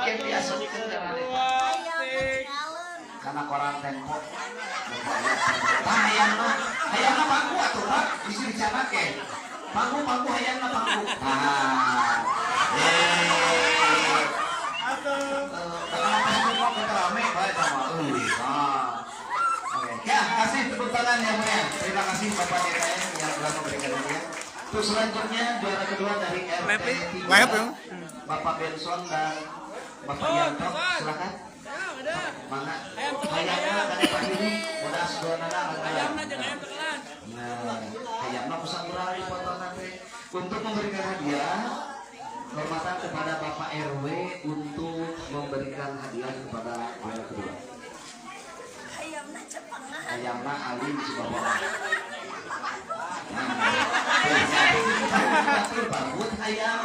yang biasa karena koran Tempo. Hayangna pangku atuh Pak, bisa dicanake. Pangku hayangna pangku. Ya, kasih tepuk tangan yang mulia. Terima kasih Bapak DKM yang telah memberikan hadiah. Terus selanjutnya juara kedua dari RT 3 Bapak Benson dan Bapak Yanto, silakan. Mana? Hayangna dari Pak ini udah sebenarnya hayangna pusat urang foto nanti untuk memberikan hadiah. Hormatan kepada Bapak RW untuk memberikan hadiah kepada juara kedua. Hayangna Ali Subawang. Bangun hayang.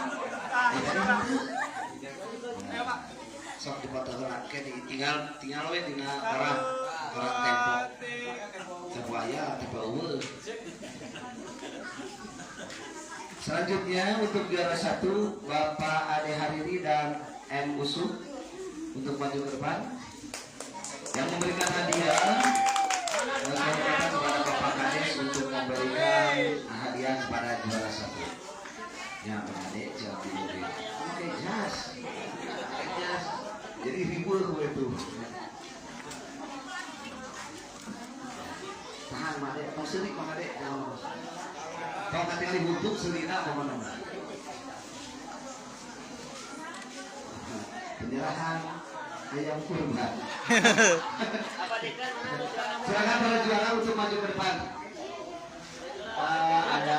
Sok dipoto tinggal we dina orang Tempo. Sebuaya tipe eueuh. Selanjutnya untuk juara 1 Bapak Ade Hariri dan M Usuk untuk maju ke depan yang memberikan hadiah dan kepada Bapak Kades untuk memberikan hadiah kepada juara 1. Ya Pak Ade jangan dulu. Oke jas. Jadi ribut itu. Tahan Made, mau serik Made. Kalau nanti kali butuh selina mana? Penyerahan ayam kurban. Silakan para juara untuk maju ke depan. Ada